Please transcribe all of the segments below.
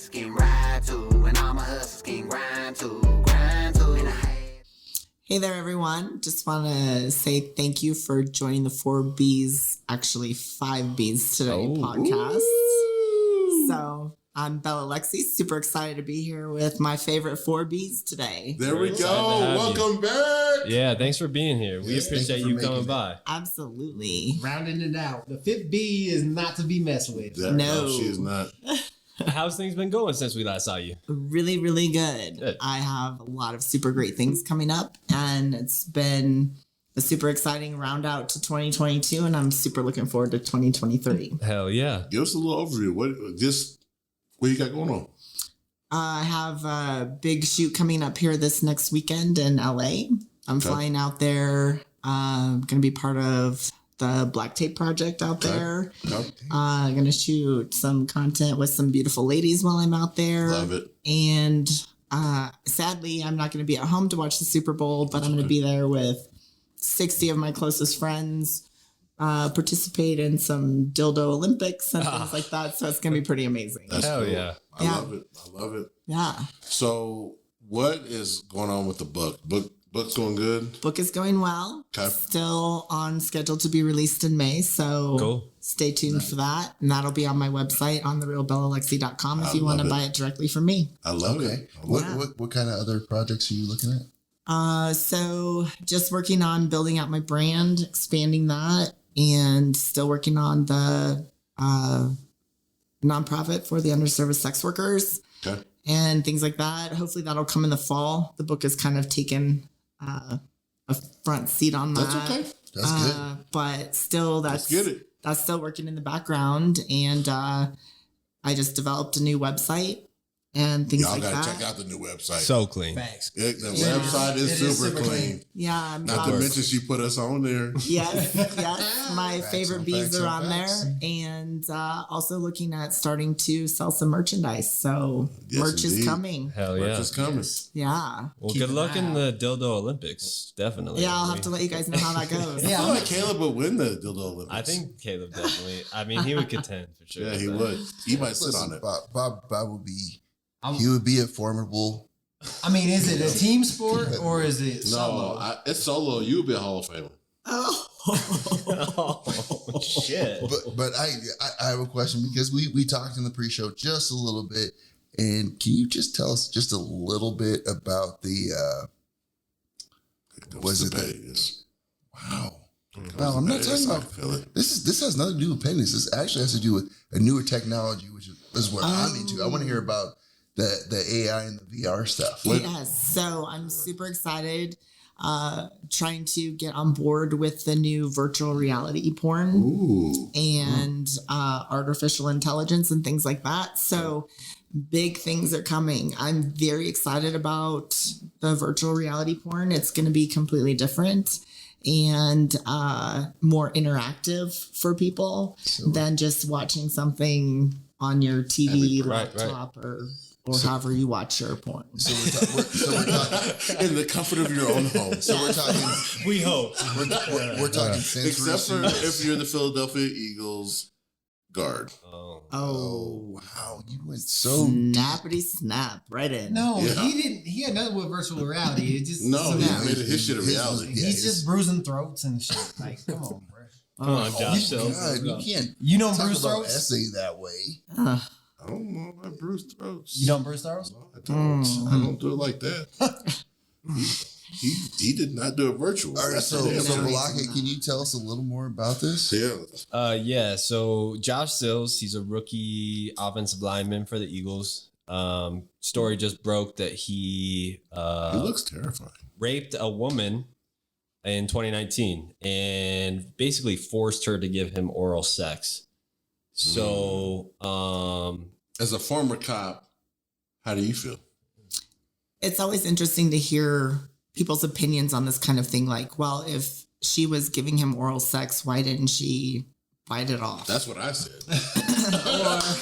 gangsters can ride to, and all my hustlers can grind to, grind to. Hey there, everyone. Just want to say thank you for joining the 4Bs, actually 5Bs today podcast. So I'm Bella Lexi, super excited to be here with my favorite 4Bs today. There we go. Welcome back. Yeah, thanks for being here. We appreciate you coming by. Absolutely. Rounding it out. The 5th B is not to be messed with. No, she is not. How's things been going since we last saw you? Really, really good. I have a lot of super great things coming up, and it's been a super exciting round out to 2022, and I'm super looking forward to 2023. Hell yeah. Give us a little overview. What you got going on? I have a big shoot coming up here this next weekend in LA. I'm flying out there. I'm going to be part of the BlackTape project out there. I'm going to shoot some content with some beautiful ladies while I'm out there. Love it. And sadly, I'm not going to be at home to watch the Super Bowl, but I'm going to be there with 60 of my closest friends, participate in some Dildo Olympics and things like that. So it's going to be pretty amazing. That's Hell cool. yeah. I love it. I love it. Yeah. So what is going on with the book? Book's going good? Book is going well. Okay. Still on schedule to be released in May. So stay tuned for that. And that'll be on my website on therealbellalexi.com if you want to buy it directly from me. I love it. What kind of other projects are you looking at? So just working on building out my brand, expanding that, and still working on the nonprofit for the underserviced sex workers and things like that. Hopefully that'll come in the fall. The book has kind of taken a front seat on that. That's okay. That's good. But still, that's still working in the background. And I just developed a new website and things like that. Y'all gotta check out the new website. So clean. Facts. The website is super clean. Yeah. Not to mention she put us on there. Yes. My favorite bees are on there. And also looking at starting to sell some merchandise. So merch is coming. Hell yeah. Merch is coming. Yeah. Well, good luck in the Dildo Olympics. Definitely. Yeah, I'll have to let you guys know how that goes. I feel like Caleb would win the Dildo Olympics. I think Caleb definitely. I mean, he would contend for sure. Yeah, he would. He might sit on it. Bob would be. He would be a formidable. I mean, is it a team sport or is it solo? No, it's solo. You would be a Hall of Famer. Oh shit! But I have a question because we talked in the pre-show just a little bit, and can you just tell us just a little bit about the Wow. No, I'm not talking about this has nothing to do with pennies. This actually has to do with a newer technology, which is what I'm into. I want to hear about the AI and the VR stuff. Yes, so I'm super excited. Trying to get on board with the new virtual reality porn and artificial intelligence and things like that. So big things are coming. I'm very excited about the virtual reality porn. It's going to be completely different and more interactive for people than just watching something on your TV, laptop, or however you watch your porn. So we're talking in the comfort of your own home. So we're talking. We hope we're talking sensory. Except for if you're the Philadelphia Eagles guard. Oh, wow! You went so snappity snap right in. No, he didn't. He had nothing with virtual reality. It just he made his shit a reality. He's just bruising throats and shit. Like, come on, bro. Come on, Josh. You can't. You don't talk bruise about throats. essay that way. I don't know about bruise throats. You don't bruise throats? No, I don't. I don't do it like that. He did not do it virtual. All right, so Balaka, can you tell us a little more about this? Yeah. So Josh Sills, he's a rookie offensive lineman for the Eagles. Story just broke that he looks terrifying. Raped a woman in 2019 and basically forced her to give him oral sex. So, as a former cop, how do you feel? It's always interesting to hear people's opinions on this kind of thing. Like, well, if she was giving him oral sex, why didn't she bite it off? That's what I said.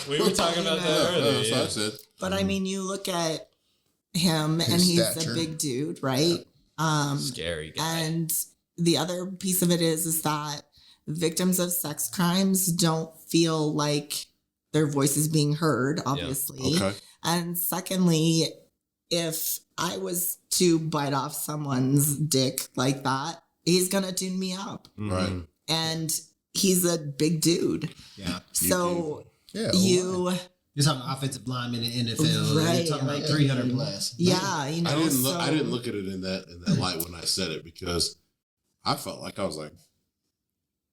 We were talking about that earlier. That's what I said. But I mean, you look at him and he's a big dude, right? Scary guy. And the other piece of it is that victims of sex crimes don't feel like their voice is being heard, obviously. Okay. And secondly, if I was to bite off someone's dick like that, he's gonna tune me up. Right. And he's a big dude. Yeah. So Yeah. you You're talking offensive lineman in the NFL. Right. You're talking like 300 plus. yeah, you know. I didn't look at it in that light when I said it, because I felt like I was like,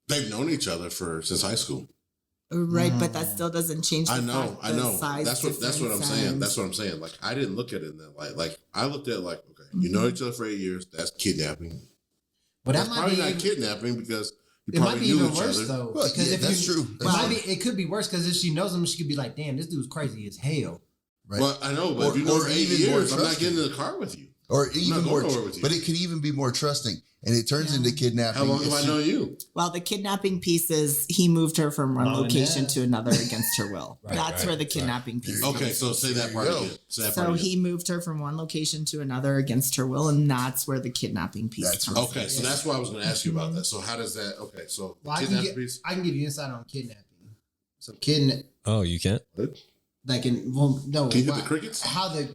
they've known each other since high school. Right, but that still doesn't change. I the know. fact the size That's what I'm difference saying. and- That's what I'm saying. Like, I didn't look at it in that light. Like, I looked at it like, okay, you know each other for 8 years. That's kidnapping. But that That's might probably be not kidnapping, because you it might probably be knew even each worse other. though. Well, because yeah, if that's true. It That's might true. be. It could be worse because if she knows him, she could be like, "Damn, this dude's crazy as hell." Right. Well, I know, but Or- if you know or for 8 even more years, I'm not trusting. getting in the car with you. Or not even going more, nowhere with you. but it could even be more trusting, and it turns into kidnapping. How long have if I she- known you? Well, the kidnapping piece is he moved her from one Long location enough. to another against her will. That's where the kidnapping piece There you comes. Okay, so say that part There you go. again. Say that So part he again. moved her from one location to another against her will, and that's where the kidnapping piece That's comes. Okay, so that's why I was going to ask you about that. So how does that? Okay, so Well, kidnapping piece. I can give you insight on kidnapping. So kidnap, Oh, you can't? like in well, no. Can you hear why- the crickets? How the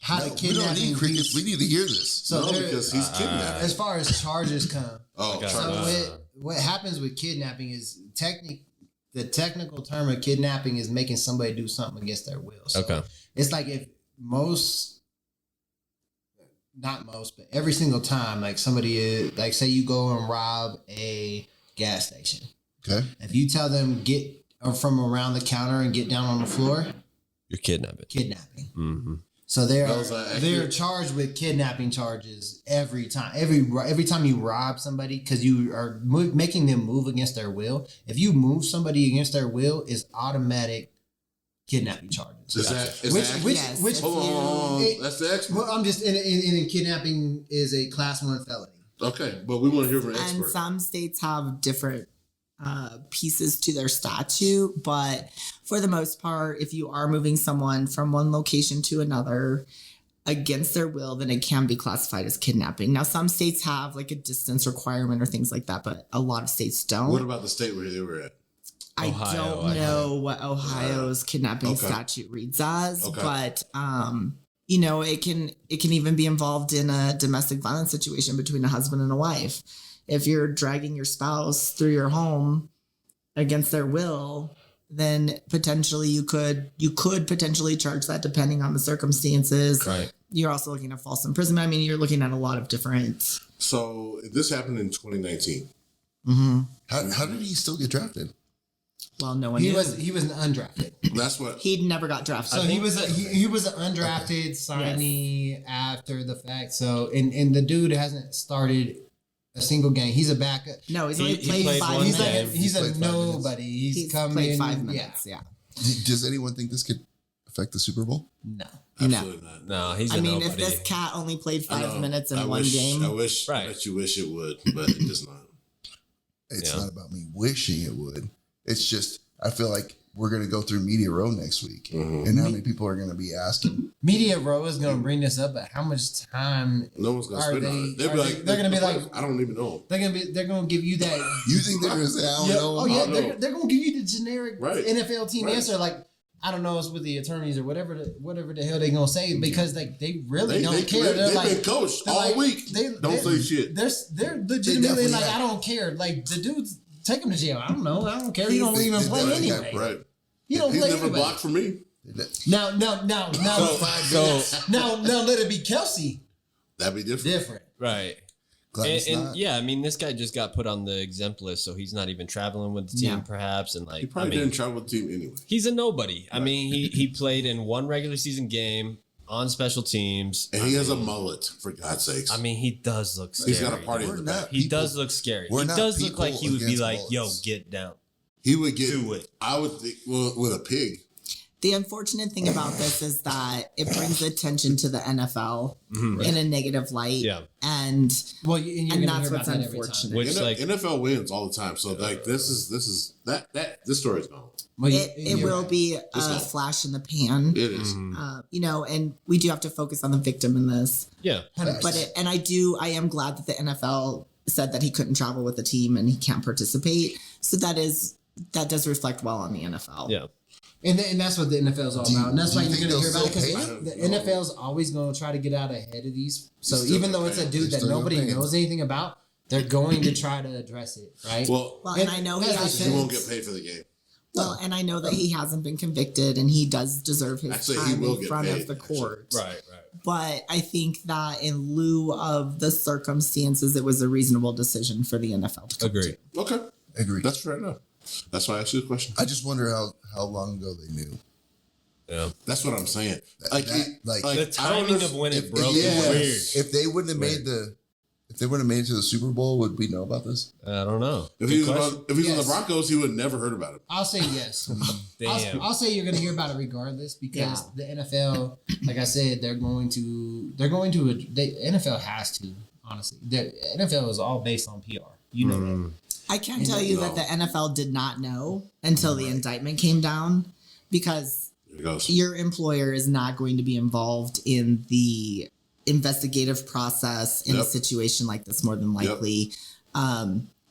No, the we don't kidnapping need crickets. piece- We need to hear this. So no, there- because he's kidnapped. as far as charges come, Oh, Okay. so charges. what happens with kidnapping is the technical term of kidnapping is making somebody do something against their will. So Okay. it's like if not most, but every single time, like somebody is, like say you go and rob a gas station. Okay. If you tell them get from around the counter and get down on the floor, You're kidnapping. kidnapping. Mm-hmm. So Those are they're accurate. charged with kidnapping charges every time. Every time you rob somebody, because you are making them move against their will. If you move somebody against their will, it's automatic kidnapping charges. Is that is Which that which Yes, which if hold on, hold on. it- That's the expert. well, I'm just in kidnapping is a class 1 felony. Okay, but we want to hear from an And expert. some states have different pieces to their statute, but for the most part, if you are moving someone from one location to another against their will, then it can be classified as kidnapping. Now, some states have like a distance requirement or things like that, but a lot of states don't. What about the state where they were at? I Ohio, don't I know what Ohio's kidnapping Okay. statute reads as, Okay. but you know, it can even be involved in a domestic violence situation between a husband and a wife. If you're dragging your spouse through your home against their will, then potentially you could potentially charge that depending on the circumstances. Right. You're also looking at false imprisonment. I mean, you're looking at a lot of different. So this happened in 2019. How did he still get drafted? Well, no one He knew. was undrafted. That's what. He never got drafted. So he was an undrafted signee after the fact. So and the dude hasn't started a single game. He's a backup. No, he's He- only he played played 5 one He's minutes. like he's He a played 5 minutes. nobody. He's come played in 5 minutes. Yeah. Does anyone think this could affect the Super Bowl? No. Absolutely not. No, he's a I mean, if nobody. this cat only played I 5 know. minutes in I one wish, game, I wish. Right. That you wish it would, but it does not. It's Yeah. not about me wishing it would. It's just I feel like we're gonna go through Media Row next week, and how many people are gonna be asking? Media Row is going to bring this up, but how much time No one's gonna Are spend on they- it. They'll are be they- like, they're gonna be like- I don't even know. they're going to give you that? You think they're gonna say I don't Yeah, know? oh yeah, I don't know. they're going to give you the generic Right. NFL team Right. answer. Like I don't know, it's with the attorneys or whatever the hell they're going to say because like they really don't care. They're They've like been coached they're all like- week. Don't say shit. They're legitimately definitely like have. I don't care. Like the dudes take him to jail. I don't know. I don't care. You don't They- even they play definitely have, anyway. Right. You don't He's play never anyway. blocked for me. Now, So let it be Kelsey. That'd be different. Different. right. Glad And, it's and not. yeah, I mean, this guy just got put on the exempt list, so he's not even traveling with the team, Yeah. perhaps. And like, He probably I mean, didn't travel with the team anyway. he's a nobody. I mean, he played in one regular season game on special teams. And he has a mullet, for God's sakes. I mean, he does look scary. He's got a party in We're the not back. He people- does look scary. we're He not does look like people he would be against like, "Yo, bullets. get down." He would get. Do it. I would think. Well, with a pig. the unfortunate thing about this is that it brings attention to the NFL in a negative light. Yeah. And Well, and, you're And gonna that's hear about what's that every time. unfortunate. Which like, NFL wins all the time. So like this story's gone. Well, it will be a not. flash in the pan. It is. You know, and we do have to focus on the victim in this. yeah, But I am glad that the NFL said that he couldn't travel with the team and he can't participate. So that does reflect well on the NFL. yeah. And that's what the NFL is all about. And that's why you're going to hear about it, because they'll the still pay? NFL is always going to try to get out ahead of these. So Still even though gonna it's a pay. dude They're that still nobody gonna pay. knows anything about, they're going to try to address it, right? Well, Well, and I know he That's has he won't get paid for the game. Well, and I know that he hasn't been convicted, and he does deserve his Actually, he time will in get front paid, of the actually. court. Right. But I think that in lieu of the circumstances, it was a reasonable decision for the NFL to come Agree. to. Okay, Agree. that's fair enough. That's why I asked you the question. I just wonder how long ago they knew. Yeah. That's what I'm saying. Like, Like, The I don't timing of when it broke yeah, is weird. if they wouldn't have made it to the Super Bowl, would we know about this? I don't know. If he was Good on, question. if he's on the Yes. Broncos, he would have never heard about it. I'll say yes. Damn. I'll say you're going to hear about it regardless, because Yeah. the NFL, like I said, the NFL has to, honestly. The NFL is all based on PR. You know that. I can tell you that the NFL did not know until the indictment came down, because Here it goes. your employer is not going to be involved in the investigative process in a Yep. situation like this, more than likely.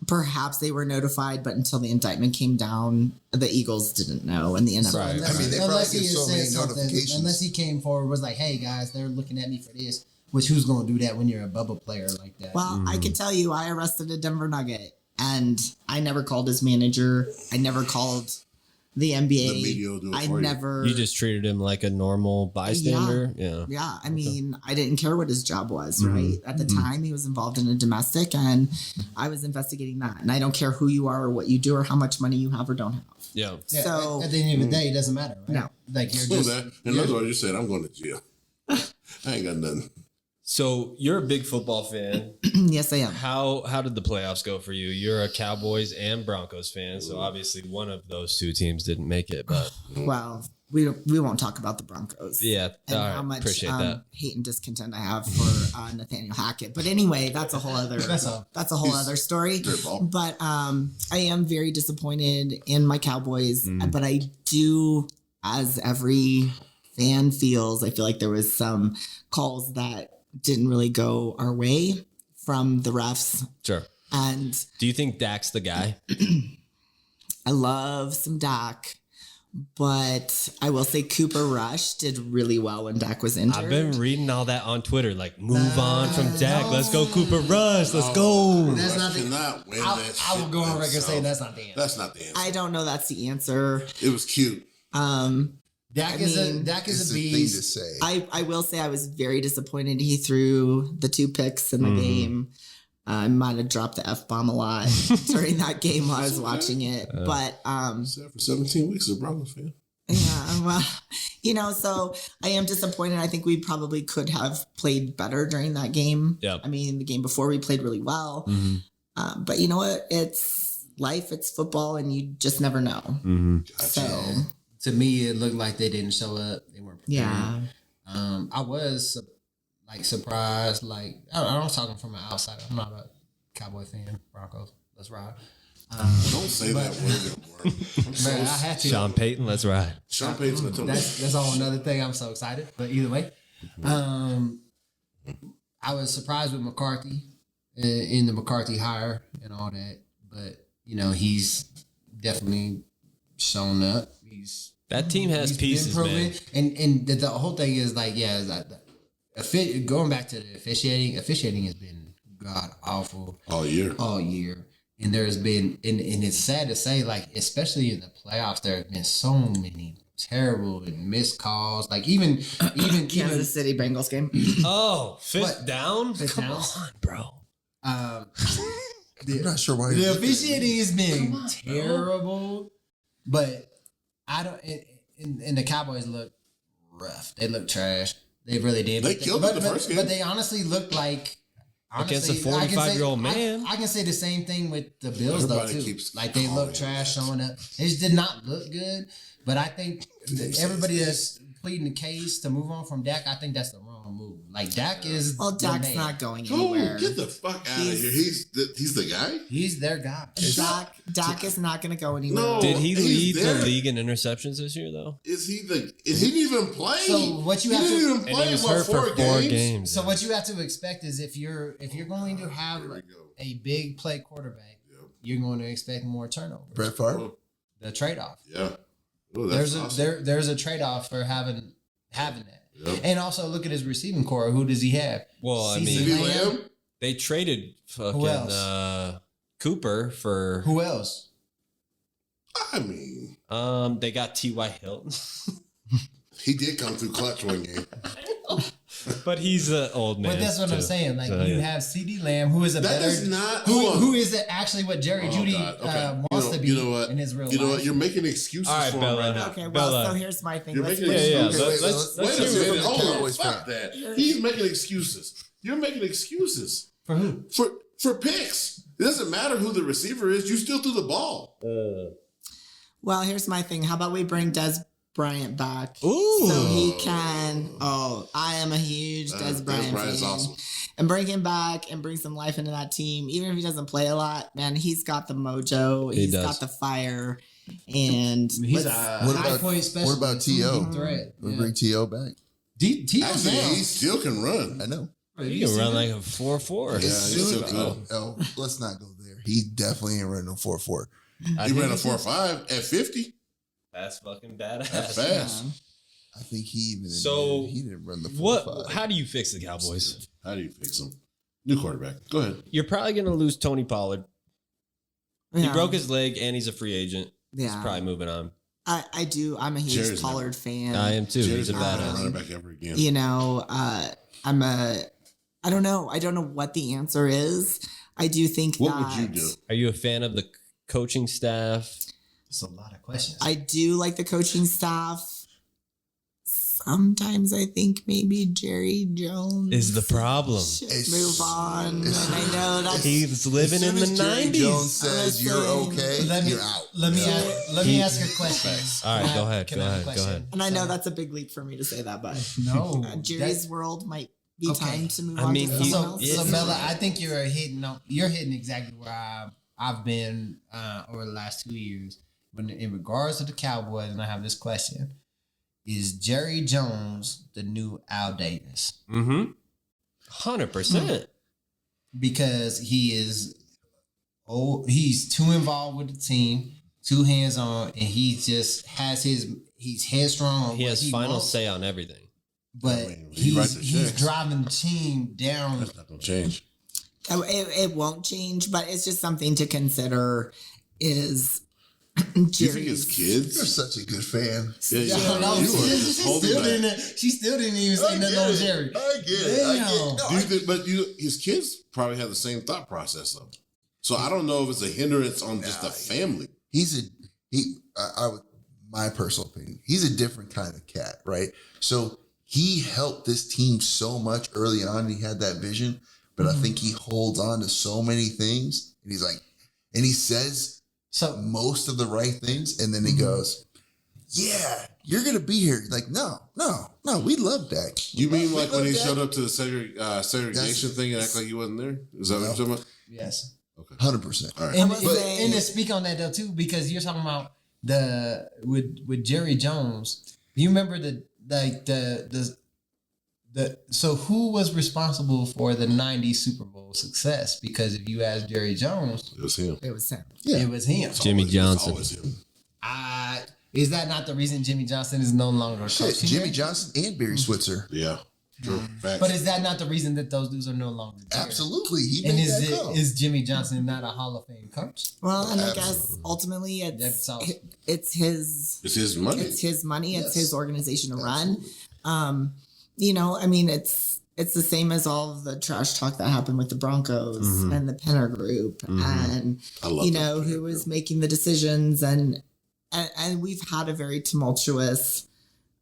Perhaps they were notified, but until the indictment came down, the Eagles didn't know, and the NFL. Right. didn't. I mean, they Unless probably he get so said many something, notifications. unless he came forward, was like, "Hey guys, they're looking at me for this." Which, who's going to do that when you're a bubble player like that? Well, I can tell you, I arrested a Denver Nugget, and I never called his manager. I never called the NBA. The media will do it I for you. never. You just treated him like a normal bystander. Yeah. Yeah, I mean, I didn't care what his job was, Mm-hmm. right? At the time, he was involved in a domestic, and I was investigating that. And I don't care who you are or what you do or how much money you have or don't have. Yeah. Yeah, So, at the end of the day, it doesn't matter, right? No. Like you're So just that, and that's what you said. I'm going to jail. I ain't got nothing. So you're a big football fan. yes, I am. How did the playoffs go for you? You're a Cowboys and Broncos fan, so obviously one of those two teams didn't make it. But Well, we won't talk about the Broncos. yeah, And all right, how much appreciate that. hate and discontent I have for Nathaniel Hackett. But anyway, that's a whole other That's a- other story. Dirtball. But I am very disappointed in my Cowboys. Mm. But I do, as every fan feels, I feel like there was some calls that didn't really go our way from the refs. Sure. And Do you think Dak's the guy? I love some Dak. But I will say Cooper Rush did really well when Dak was injured. I've been reading all that on Twitter. Like, move on from Dak. Let's go, Cooper Rush. Let's go. That's Rush not the- cannot win I, that I will shit go on by record himself. saying that's not the answer. That's not the answer. I don't know that's the answer. It was cute. Dak I is mean, Dak It's is a a thing to beast. say. I will say I was very disappointed. He threw the 2 picks in the game. I might have dropped the F-bomb a lot during that game while I was watching it. But Except for 17 weeks as a Broncos fan. yeah, well, so I am disappointed. I think we probably could have played better during that game. Yep. I mean, the game before we played really well. But you know what? It's life, it's football, and you just never know. Gotcha. So, To me, it looked like they didn't show up. They weren't prepared. yeah. I was surprised. Like I was talking from an outsider. I'm not a Cowboy fan. Broncos, let's ride. Don't say that word anymore. Man, I had to. Sean Payton, let's ride. Sean Payton's gonna tell me. That's all another thing. I'm so excited. But either way, I was surprised with McCarthy in the McCarthy hire and all that. But he's definitely shown up. That team has He's been pieces, man. proven. And the whole thing is like, going back to the officiating. Officiating has been god awful All year. all year. And there's been, and it's sad to say, like, especially in the playoffs, there have been so many terrible and missed calls. Like even Kansas City Bengals game. Oh, fifth What? down? Fifth Come down? on, bro. I'm not sure why. The officiating has been terrible, but I don't. And the Cowboys look rough. They look trash. They really did. They But killed it the first game. But they honestly looked like. Against a honestly, I can say- 45-year-old man? I can say the same thing with the Bills though Everybody too. keeps Like they calling look trash, that. showing up. It just did not look good. But I think that everybody that's pleading the case to move on from Dak, I think that's the wrong move. Like Dak is Well, the Dak's man. not going Oh, anywhere. get the fuck out of here. He's the guy? He's their guy. Dak is not going to go anywhere. No. Did he he's lead there. the league in interceptions this year, though? Is he didn't even play? So what you he have didn't to- even And play he was hurt for 4 games. So what you have to expect is if you're going to have There we go. a big play quarterback, you're going to expect more turnovers. Brett Favre. The trade off. Yeah. Oh, that's awesome. there's a trade off for having that. Yep. And also look at his receiving core. Who does he have? Well, I CeeDee mean, Lamb? they traded Who else? fucking Cooper for. Who else? I mean, They got T.Y. Hilton, he did come through clutch one game. but he's an old man. But that's what I'm too. saying. Like So, you yeah. have CeeDee Lamb, who is a That better. is not. Hold on. Who is it actually what Jerry Jeudy God. Okay. wants to be You know what? in his real life? You know what? You're making excuses All right, for him Bella. right now. Okay, well, Bella. so here's my thing. You're Let's making put- Yeah, excuses. let's Wait hear a it minute. from the Hold on. Cowboys Fuck fan. that. He's making excuses. You're making excuses For who? for picks. It doesn't matter who the receiver is. You still threw the ball. Well, here's my thing. How about we bring Des Bryant back? Ooh. So he can. Oh, I am a huge Des Bryant fan. Bryant's awesome. And bring him back and bring some life into that team. Even if he doesn't play a lot, man, he's got the mojo. He's does. got the fire. And He's a What high about- point specialist. what about T.O.? Threat. We'll bring T.O. back. T.O.'s Actually, down. he still can run. I know. You can run like a 4.4. Yeah, As he's soon- still good. oh, let's not go there. He definitely ain't running no 4.4. He ran a 4.5 at 50. That's fucking badass. That's fast. I think he even So, admitted he didn't run the 4.5. What? How do you fix the Cowboys? How do you fix him? New quarterback. Go ahead. You're probably going to lose Tony Pollard. He Yeah. broke his leg and he's a free agent. He's Yeah. probably moving on. I do. I'm a huge Jerry's Pollard fan. I am too. Jerry's He's a never badass. running back ever again. You know, I don't know. I don't know what the answer is. I do think What that would you do? Are you a fan of the coaching staff? That's a lot of questions. I do like the coaching staff. Sometimes I think maybe Jerry Jones Is the problem. should It's- move on. And it's- I know that's He's living As in soon the as Jerry 90s. Jones says you're okay, Let me you're out. let me He- ask a question. All right, Can I- go ahead, can go I have a ahead, go question? ahead. and I know that's a big leap for me to say that, but No, Jerry's world might be Okay. time to move I on mean, to he- someone so, else. Yeah. so Bella, I think you're hitting exactly where I've been over the last 2 years. But in regards to the Cowboys, and I have this question: is Jerry Jones the new Al Davis? Mm-hmm. 100%. Because he is he's too involved with the team, too hands on, and he just has he's headstrong on He what has final wants, say on everything. but I mean, he writes the he's checks. driving the team down. That's not going to change. It won't change, but it's just something to consider. Is Do you think Jerry's his You're kids? such a good fan. Yeah, Yeah, you are. no, You she, are she just still holding back. didn't. She still didn't even say nothing on Jerry. I get it. I get Damn. it. No, Do you think, but his kids probably have the same thought process though. So I don't know if it's a hindrance on just the family. I would, my personal opinion, he's a different kind of cat, right? So he helped this team so much early on. He had that vision, but I think he holds on to so many things, and he's like, and he says So most of the right things, and then he goes, "Yeah, you're gonna be here." Like, no, we love Dak. You mean We like love when he Dak. showed up to the segregation thing and act like he wasn't there? Is that what you're talking about? yes, 100%. All right. I and, would and, say- and to speak on that though too, because you're talking about with Jerry Jones. Do you remember the so who was responsible for the '90s Super Bowl success? Because if you ask Jerry Jones, It was him. it was him. Yeah. it was him. Jimmy It's Johnson. always him. Is that not the reason Jimmy Johnson is no longer Shit, coaching? Jimmy there? Johnson and Barry Switzer. Yeah. True. Facts. But is that not the reason that those dudes are no longer there? Absolutely, he And made that call. is Jimmy Johnson not a Hall of Fame coach? Well, and I guess Absolutely. ultimately That's all. it's his it's his money. it's his money, it's Yes. his organization to run. Absolutely. You know, I mean, it's the same as all of the trash talk that happened with the Broncos Mhm. and the Penner Group, Mhm. and I love you that. know who was making the decisions, and we've had a very tumultuous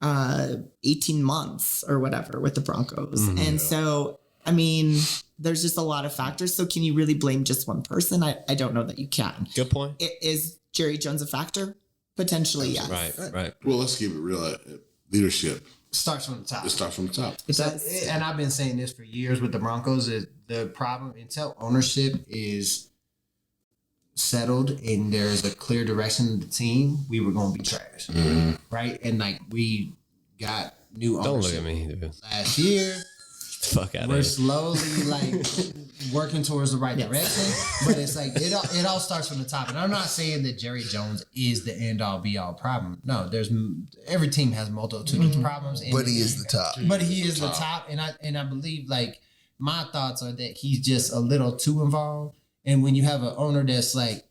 18 months or whatever with the Broncos, Mhm. and so I mean, there's just a lot of factors. So can you really blame just one person? I don't know that you can. Good point. Is Jerry Jones a factor? Potentially, yes. Right. Well, let's keep it real. Leadership. Starts from the top. It starts from the top. It So, does. and I've been saying this for years with the Broncos. Is the problem until ownership is settled and there's a clear direction of the team, we were going to be trash, right? And like we got new Don't look ownership at me, dude. last year. Fuck out of We're here. slowly like working towards the right direction, but it's like it all starts from the top. And I'm not saying that Jerry Jones is the end all be all problem. No, every team has multitude of problems, But he is the top. But he is the top, and I believe like my thoughts are that he's just a little too involved. And when you have an owner that's like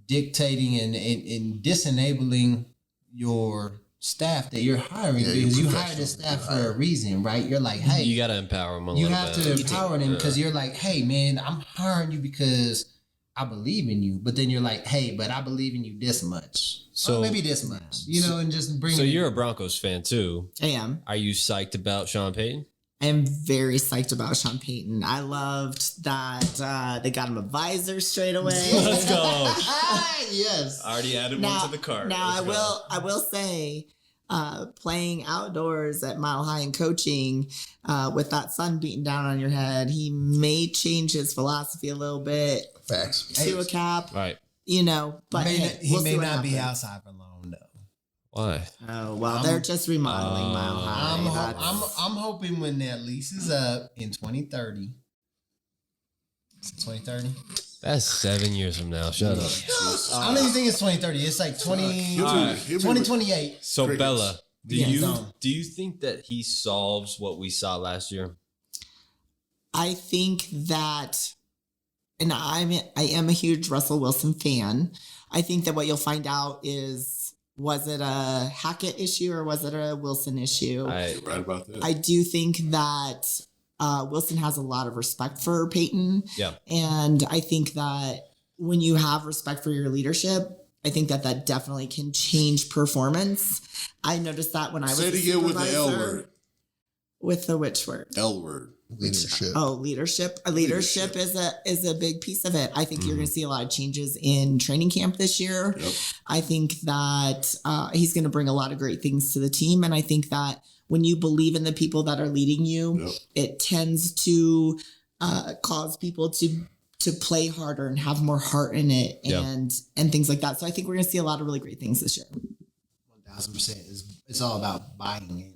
dictating and disenabling your staff that you're hiring, because you hired this staff for a reason, right? You're like, hey, You got to empower them a you little have bit. to empower them because you're like, hey, man, I'm hiring you because I believe in you. But then you're like, hey, but I believe in you this much. So maybe this much, and just bring. So you're a Broncos fan too. I am. Are you psyched about Sean Payton? I am very psyched about Sean Payton. I loved that they got him a visor straight away. Let's go. Yes. Already added one to the cart. Now I will say, playing outdoors at Mile High and coaching, with that sun beating down on your head, he may change his philosophy a little bit Facts. to a cap. Right. But He we'll may see what not be happens. outside for long though. Why? Oh well, they're just remodeling Mile High. I'm hoping when that lease is up in 2030. Is it 2030? That's 7 years from now. Shut up. I don't even think it's 2030. It's like 2028. So Crickets. Bella, do Yeah. you think that he solves what we saw last year? I think that, and I am a huge Russell Wilson fan. I think that what you'll find out is, was it a Hackett issue or was it a Wilson issue? Right about that. I do think that Wilson has a lot of respect for Peyton. Yeah. And I think that when you have respect for your leadership, I think that definitely can change performance. I noticed that when I was Say it a again with the L supervisor. word. With the which word? L word. Leadership. Oh, leadership. Leadership is a big piece of it. I think you're going to see a lot of changes in training camp this year. Yep. I think that he's going to bring a lot of great things to the team. And I think that when you believe in the people that are leading you, Yep. it tends to cause people to play harder and have more heart in it and things like that. So I think we're going to see a lot of really great things this year. 1000%. It's all about buying in.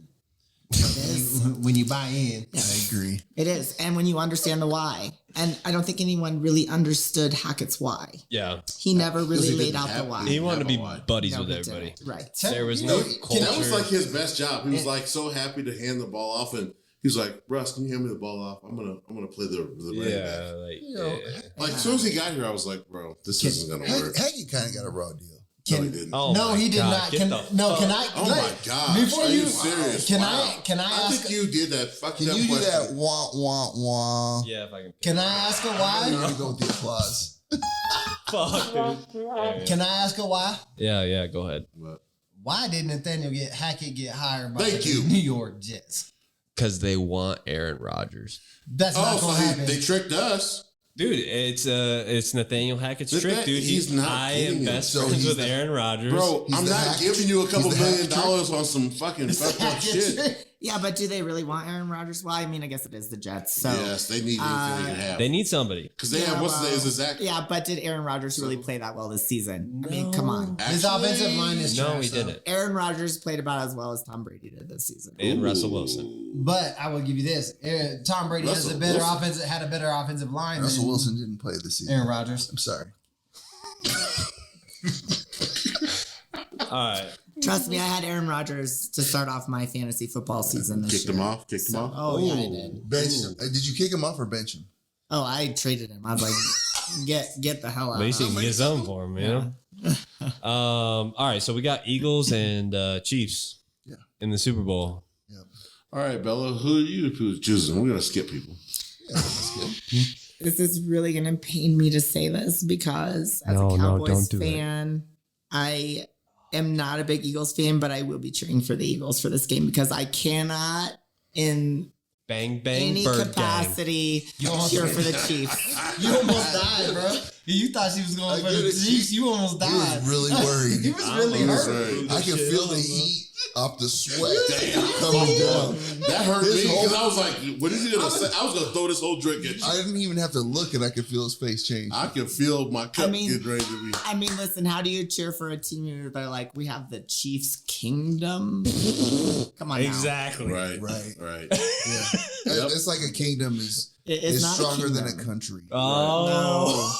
It is. When you buy in, I agree. It is. And when you understand the why. And I don't think anyone really understood Hackett's why. Yeah. He never really he laid didn't out the have- why. He wanted to be Have a why. buddies No, with he everybody. didn't. Right. There was no culture. That was like his best job. He was like so happy to hand the ball off, and he's like, "Russ, can you hand me the ball off? I'm gonna play the running back." like, know, Like as soon as he got here, I was like, "Bro, this isn't gonna work." Haggy kind of got a raw deal. No, he didn't. Oh no, my he did God, not. get Can the I? Oh my gosh! Before Are you, you serious? can Wow. I I ask? think you did that. Fuck Can that you do question. that wah wah wah? Yeah, if I can. Can I ask her I'm why? gonna go with the applause. Fuck, dude. Can I ask her why? Yeah, go ahead. But Why did Nathaniel Hackett get hired by Thank the you. New York Jets? Because they want Aaron Rodgers. That's oh, not so gonna happen. they tricked us. Dude, it's Nathaniel Hackett's But trick, that- dude. he's not I kidding am you. best So friends he's with the- Aaron Rodgers. Bro, He's I'm the not hack- giving you a couple he's the $1 million hack on some fucking fucked up shit. Yeah, but do they really want Aaron Rodgers? Well, I mean, I guess it is the Jets. So Yes, they need anything they can have. They need somebody. Because they have, what's his name? Is it Zach? yeah, but did Aaron Rodgers really play that well this season? I mean, come on. His offensive line is No, trash, he though. didn't. Aaron Rodgers played about as well as Tom Brady did this season. And Russell Wilson. But I will give you this: Tom Brady has a Russell better Wilson. offensive, had a better offensive line. Russell than Wilson didn't play this season. Aaron Rodgers. I'm sorry. All right. Trust me, I had Aaron Rodgers to start off my fantasy football season this Kicked year. him off. Kicked him off. Oh, yeah, I did. Bench him. Did you kick him off or bench him? Oh, I traded him. I was like, get the hell out. At least you can get something for him, you know? All right, so we got Eagles and Chiefs in the Super Bowl. All right, Bella, who are you choosing? We're gonna skip people. Yeah, that's good. This is really going to pain me to say this because as No, a Cowboys don't do it. fan, I am not a big Eagles fan, but I will be cheering for the Eagles for this game because I cannot in Bang, bang, any bird gang. capacity cheer for the Chiefs. You almost died, bro. You thought she was going I for the get it. Chiefs. You almost He died. was really worried. He was really hurt. I can feel the heat off the sweat Damn. coming down. That hurt His me because whole- I was like, what is he gonna say? I was gonna throw this whole drink at you. I didn't even have to look, and I could feel his face change. I can feel my cup I mean- getting ready to be. I mean, listen, how do you cheer for a team where they're like, we have the Chiefs Kingdom? Come on now. Exactly. Right. Right. Right. Yeah. It's like a kingdom is It's not a stronger than a kingdom. country. Oh,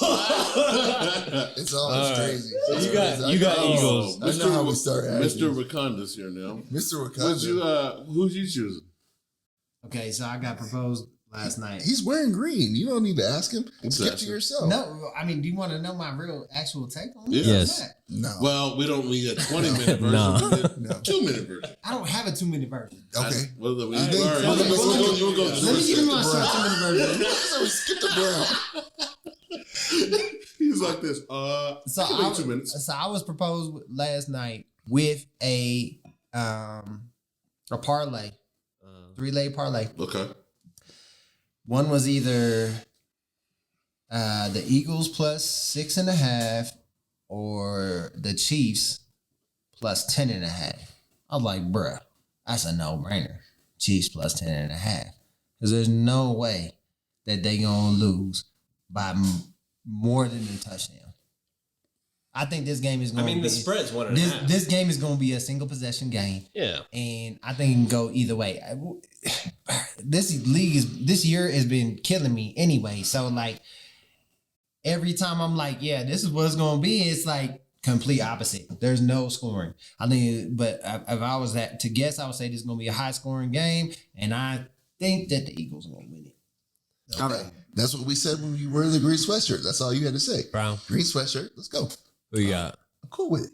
It's always All right. crazy. So It's you got- crazy. you got I know. Eagles. I know how we start. Mr. Wakanda's here now. Mr. Who'd Wakanda. who's you choosing? Okay, so I got proposed last night. He's wearing green. You don't need to ask him. Let's Skip ask to him. yourself. No, I mean, do you want to know my real actual take on Yeah. it? Yes. No. Well, we don't need a 20-minute version. No. We need a No. 2-minute version. I don't have a 2-minute version. Okay. Well, we, All right. all right. Well, You let's go- go- you go- Let me give you my Skip the short 2-minute version. So we skipped the brown. He's like this. So I can wait 2 minutes. So I was proposed last night with a parlay, 3-leg parlay. Okay. One was either the Eagles plus 6.5 or the Chiefs plus 10.5. I'm like, bruh, that's a no-brainer. Chiefs plus 10.5. Because there's no way that they gonna lose by more than a touchdown. I think this game is I going to mean, be... the spread's 1.5. This game is going to be a single possession game. Yeah. And I think it can go either way. This year has been killing me anyway. So like every time I'm like, yeah, this is what it's gonna be, it's like complete opposite. There's no scoring. I think, but if I was to guess, I would say this is gonna be a high scoring game, and I think that the Eagles are gonna win it. Okay. That's what we said when you were the green sweatshirt. That's all you had to say. Brown. Green sweatshirt. Let's go. Who you got? I'm cool with it.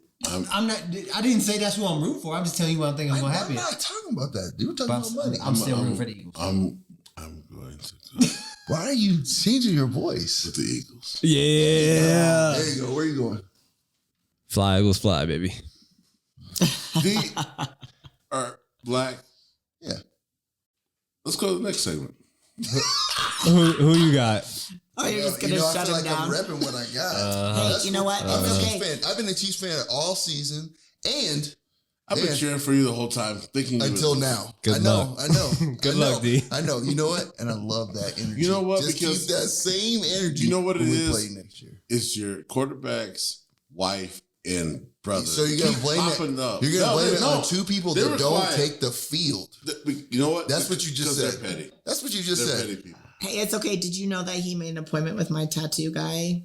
I'm not. I didn't say that's who I'm rooting for. I'm just telling you what I think I'm gonna I'm happen. not talking about that. You were talking about money. I'm still rooting for the Eagles. I'm going to go Why are you changing your voice? with the Eagles. Yeah. There you go. Where are you going? Fly, Eagles, fly, baby. All right, Black. Yeah. Let's go to the next segment. Who you got? Oh, you're just gonna I shut feel him like down. I'm repping what I got. Hey, That's you know what? I'm a It's Chiefs okay. fan. I've been a Chiefs fan all season and I've been Yeah. cheering for you the whole time, thinking you until would- now. Good I know. luck. I know. Good I know. luck, D. I know. You know what? And I love that energy. You know what? Just Because- keep that same energy. You know what it when we is? play next year. It's your quarterback's wife and brother. So you're gonna Keep blame it? popping up. You're gonna No, blame they- it no. on two people They that were don't quiet. take the field. You know what? That's what you just Because said. They're petty. That's what you just They're said. petty people. Hey, it's okay. Did you know that he made an appointment with my tattoo guy,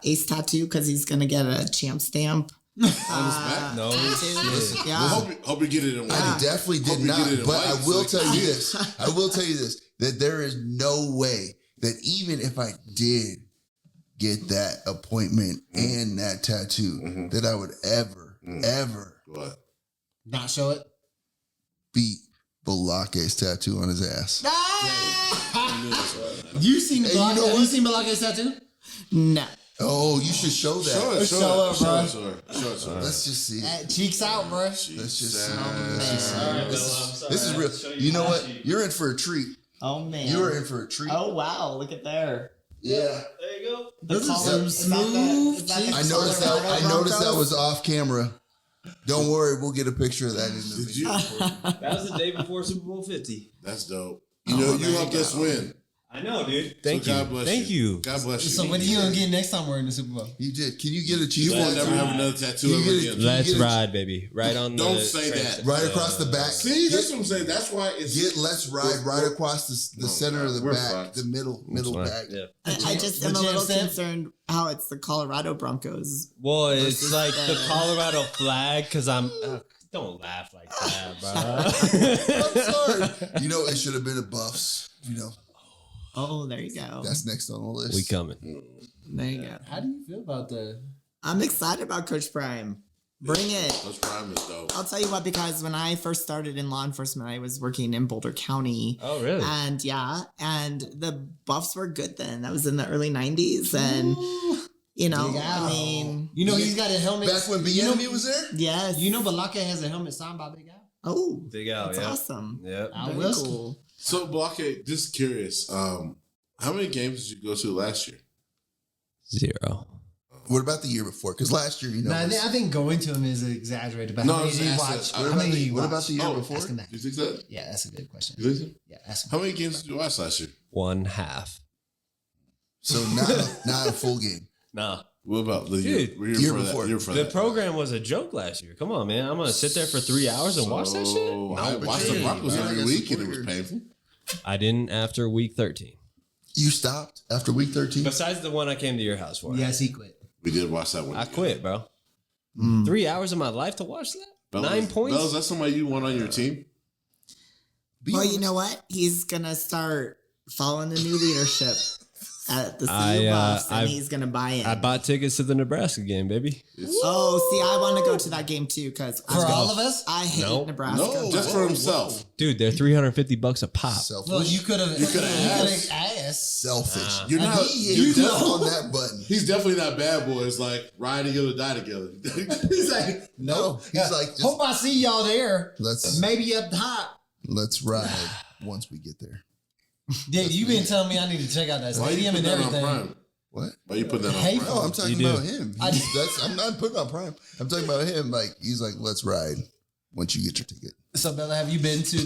Ace Tattoo, because he's gonna get a champ stamp? back? No tattoo. shit. Yeah. Hope you get it in I white. definitely Hope did you not. get it in But I white will so tell they you can this. I will tell you this. That there is no way that even if I did get that appointment and that tattoo, that I would ever What? Not show it. beat Balake's tattoo on his ass. You seen the Hey, you Balake? know Have what? you seen Balake's tattoo? No. Oh, you should show that. Show it, Show it, bro. Show it. Let's just see. Cheeks out, bro. Let's just see. Let's just see. man. This is real. You know what? You're in for a treat. Oh man. You are in for a treat. Oh wow! Look at there. Yeah. There you go. The This is color- some is that the- smooth is that the cheeks. I noticed that. Colorado I noticed that Broncos? was off camera. Don't worry, we'll get a picture of that in the Did video. you? That was the day before Super Bowl 50. That's dope. You know, you helped us win. I know, dude. Thank So you. God bless Thank you. God bless you. So what are you gonna get next time we're in the Super Bowl? You did. Can you get a You cheese won't tattoo? never have another tattoo You ever get it. again. Let's get it- ride, baby. Right on the. Don't say that. Right across the back. See, that's what I'm saying. That's why it's Get let's ride right across the No, center of the we're back, fucked. the middle fine. back. Yeah. I just The am a jam little stamp? concerned how it's the Colorado Broncos. Well, it's Versus like the the- Colorado flag because I'm. Don't laugh like that, I'm bro. sorry. You know, it should have been a Buffs. You know, Oh, there you go. that's next on the list. we coming. There you go. How do you feel about the? I'm excited about Coach Prime. Bring it. Those prime is dope. I'll tell you what, because when I first started in law enforcement, I was working in Boulder County. Oh, really? And and the Buffs were good then. That was in the early 90s. And, you know, Big Al. I mean, You know he's got a helmet. Back when you know, BNB was there? yes. you know Balake has a helmet signed by Big Al. Oh, Big Al, that's yeah. awesome. Yep. Al Very Wilson. cool. So, Blockade, just curious. How many games did you go to last year? 0. What about the year before? Because last year, you know, No, I was- think, I think going to him is exaggerated. But No, how I many was did you asking- watch? what How about many the- did you what watch? about the year Oh, before? Ask him that. You think that? Yeah, that's a good question. You think so? Yeah, ask him. How many games did you watch last year? 1/2. So not a full game. Nah. What about the Dude, year year before? before. Year before The that? program was a joke last year. Come on, man. I'm gonna sit there for 3 hours and watch that shit. So, I but watched you're- the Broncos you're every like a week and it was supporter. painful. I didn't after week 13. You stopped after week 13? Besides the one I came to your house for. Yes, he quit. We did watch that one. I quit, bro. 3 hours of my life to watch that? Bellas, 9 points? Bellas, that's somebody you want on your team? Well, you know what? He's gonna start following the new leadership at the Sea of Buffs, and he's gonna buy in. I bought tickets to the Nebraska game, baby. Oh, see, I want to go to that game too because For all of us? I hate Nope. Nebraska. No, just for himself. Dude, they're $350 a pop. Selfish. Well, you could have asked. Selfish. You're not. You're definitely on that button. He's definitely not bad boy. It's like ride together, die together. He's like, No, he's like, just, hope I see y'all there. let's Maybe up top. ride once we get there. Dude, you've been telling me I need to check out that Why you stadium put and that on everything. Prime? What? Why you put that on Hey, Prime? No, I'm talking You do. about him. I'm not putting on Prime. I'm talking about him. Like he's like, let's ride once you get your ticket. So, Bella, have you been to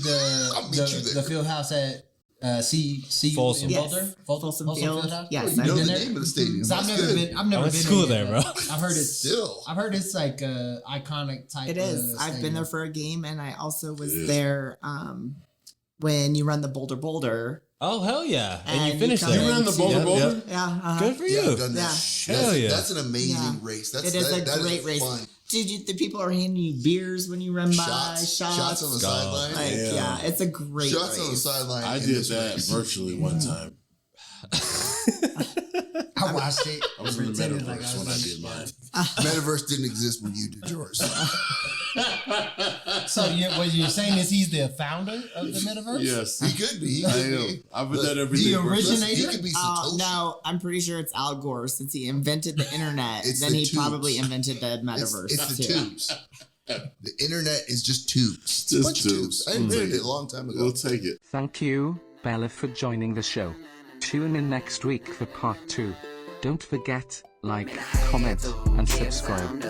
I'll meet you there. the field house at Folsom. in Yes. Boulder? Folsom Field. House? Yes, You I've know been the there. name of the stadium. So I've That's never good. been. I've never I went been to school there, there, bro. I've heard it's Still. I've heard it's like a iconic type. It is. Of I've been stadium. there for a game, and I also was is. there when you run the Boulder. Oh, hell yeah. And And you you finished come there. You ran the Boulder Yep, Boulder? yep. Yeah. Good for Yeah, you. I've done that. Yeah. Hell yeah. That's an amazing Yeah. race. It is a great race. Fun. Dude, the people are handing you beers when you run by. Shots on the sideline. Like, yeah, it's a great Shots race. on the sideline. I in did this that race. virtually one time. I watched it. I was in the Pretended metaverse like I was when I in- did mine. Metaverse didn't exist when you did yours. So what you're saying is he's the founder of the metaverse? Yes. He could be. He I could am. be. I've been that The everything. originator? He could be Satoshi. No, I'm pretty sure it's Al Gore since he invented the internet. It's then the he tubes. probably invented the metaverse. It's the too. tubes. The internet is just tubes. It's a Just bunch of tubes. tubes. I invented it a long time ago. We'll take it. Thank you, Bella, for joining the show. Tune in next week for part 2. Don't forget, like, comment, and subscribe.